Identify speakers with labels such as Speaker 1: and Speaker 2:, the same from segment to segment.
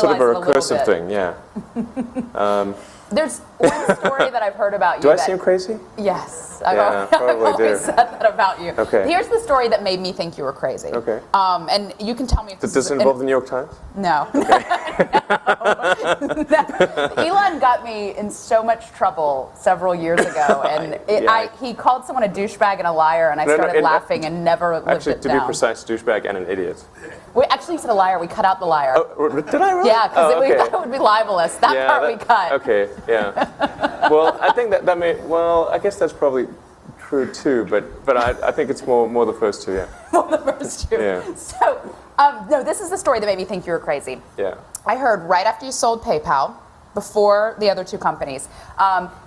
Speaker 1: sort of a
Speaker 2: little
Speaker 1: recursive
Speaker 2: bit.
Speaker 1: thing, yeah.
Speaker 2: There's one story that I've heard about you.
Speaker 1: Do I seem crazy?
Speaker 2: Yes.
Speaker 1: Yeah,
Speaker 2: I've
Speaker 1: probably
Speaker 2: always
Speaker 1: do.
Speaker 2: said that about you.
Speaker 1: Okay.
Speaker 2: Here's the story that made me think you were crazy.
Speaker 1: Okay.
Speaker 2: And you can tell me if
Speaker 1: Does
Speaker 2: this
Speaker 1: this involve the New York Times?
Speaker 2: No. Elon got me in so much trouble several years ago, and he called someone a douchebag and a liar, and I started laughing and never lived
Speaker 1: actually,
Speaker 2: it
Speaker 1: to
Speaker 2: down.
Speaker 1: be precise, douchebag and an idiot.
Speaker 2: We actually said a liar. We cut out the liar.
Speaker 1: Oh, did I really?
Speaker 2: Yeah, because
Speaker 1: okay.
Speaker 2: we thought it would be libelous. That part we cut.
Speaker 1: Okay, yeah. Well, I think that may. Well, I guess that's probably true too. But I think it's more the first two. Yeah.
Speaker 2: More the first two.
Speaker 1: Yeah.
Speaker 2: So no, this is the story that made me think you were crazy.
Speaker 1: Yeah.
Speaker 2: I heard right after you sold PayPal, before the other two companies,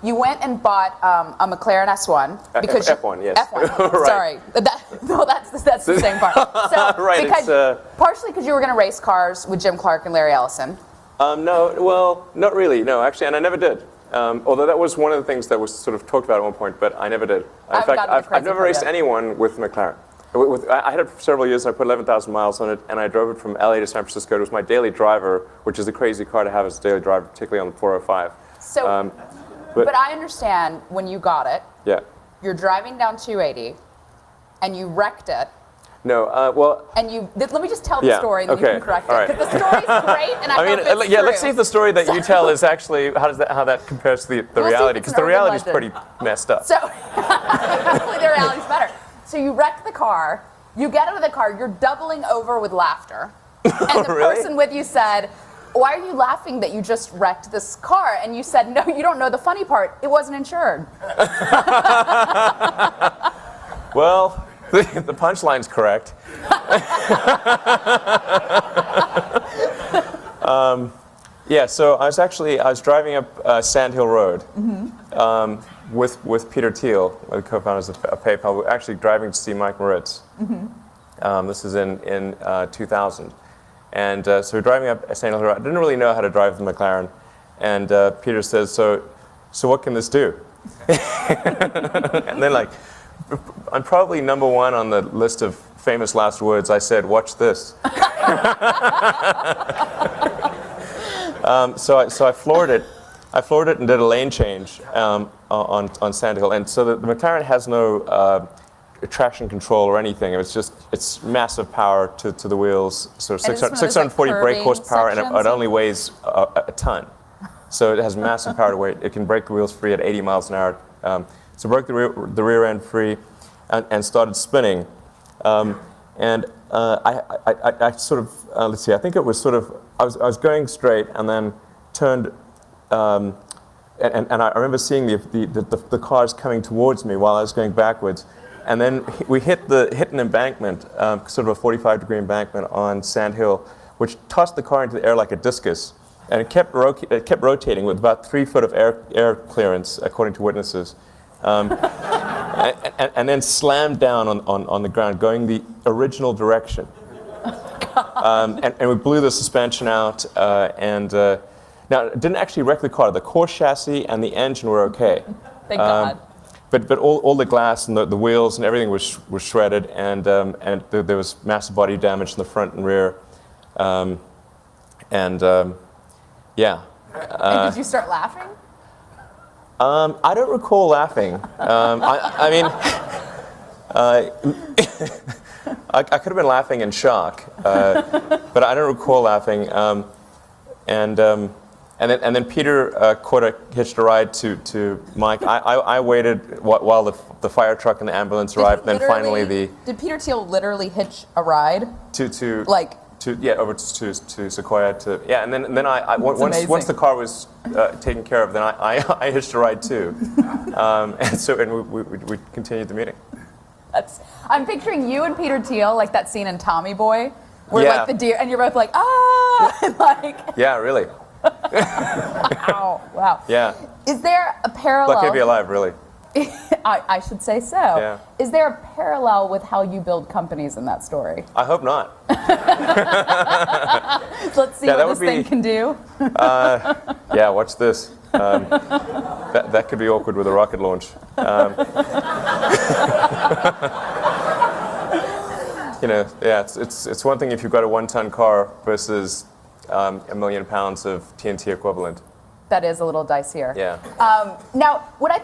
Speaker 2: you went and bought a McLaren S1 because
Speaker 1: F1, yes.
Speaker 2: F1.
Speaker 1: Right.
Speaker 2: Sorry, that's the same part. So
Speaker 1: right.
Speaker 2: Because, partially because you were going to race cars with Jim Clark and Larry Ellison.
Speaker 1: No, well, not really. No, actually, and I never did. Although that was one of the things that was sort of talked about at one point, but I never did. In fact, I've never raced anyone with McLaren. I had it for several years. I put 11,000 miles on it, and I drove it from LA to San Francisco. It was my daily driver, which is a crazy car to have as a daily driver, particularly on the 405.
Speaker 2: So, but I understand when you got it.
Speaker 1: Yeah.
Speaker 2: You're driving down 280, and you wrecked it.
Speaker 1: No, well.
Speaker 2: And let me just tell the story, and then you can correct it. Because the story's great, and I hope it's true.
Speaker 1: Let's see if the story that you tell is actually how that compares to the reality, because the reality is pretty messed up.
Speaker 2: So, hopefully the reality's better. So you wreck the car, you get out of the car, you're doubling over with laughter, and the person with you said, "Why are you laughing that you just wrecked this car?" And you said, "No, you don't know the funny part. It wasn't insured."
Speaker 1: Well, the punchline's correct. Yeah, so I was driving up Sand Hill Road with Peter Thiel, one of the co-founders of PayPal. We're actually driving to see Mike Moritz. This is in 2000. And so we're driving up Sand Hill Road. I didn't really know how to drive the McLaren. And Peter says, so what can this do? And then I'm probably number one on the list of famous last words. I said, "Watch this." So I floored it. I floored it and did a lane change on Sand Hill. And so the McLaren has no traction control or anything. It's massive power to the wheels. So 640 brake horsepower, and it only weighs a ton. So it has massive power to weight. It can brake the wheels free at 80 miles an hour. So broke the rear end free and started spinning. And I sort of, let's see, I think it was sort of, I was going straight and then turned, and I remember seeing the cars coming towards me while I was going backwards. And then we hit an embankment, sort of a 45-degree embankment on Sand Hill, which tossed the car into the air like a discus. And it kept rotating with about 3 foot of air clearance, according to witnesses. And then slammed down on the ground, going the original direction. And we blew the suspension out. Now, it didn't actually wreck the car. The core chassis and the engine were okay.
Speaker 2: Thank God.
Speaker 1: But all the glass and the wheels and everything was shredded, and there was massive body damage in the front and rear. Yeah.
Speaker 2: And did you start laughing?
Speaker 1: I don't recall laughing. I mean, I could have been laughing in shock, but I don't recall laughing. And then Peter hitched a ride to Mike. I waited while the fire truck and the ambulance arrived. And then finally
Speaker 2: Did Peter Thiel literally hitch a ride?
Speaker 1: Over to Sequoia and then once the car was taken care of, then I hitched a ride too, and we continued the meeting.
Speaker 2: I'm picturing you and Peter Thiel like that scene in Tommy Boy, where like the deer, and you're both like and like.
Speaker 1: Yeah, really.
Speaker 2: Wow.
Speaker 1: Yeah.
Speaker 2: Is there a parallel?
Speaker 1: Lucky to be alive, really.
Speaker 2: I should say so.
Speaker 1: Yeah.
Speaker 2: Is there a parallel with how you build companies in that story?
Speaker 1: I hope not.
Speaker 2: Let's see what this thing can do.
Speaker 1: Yeah, watch this. That could be awkward with a rocket launch. It's one thing if you've got a 1-ton car versus 1 million pounds of TNT equivalent.
Speaker 2: That is a little dicier.
Speaker 1: Yeah.
Speaker 2: Now, what I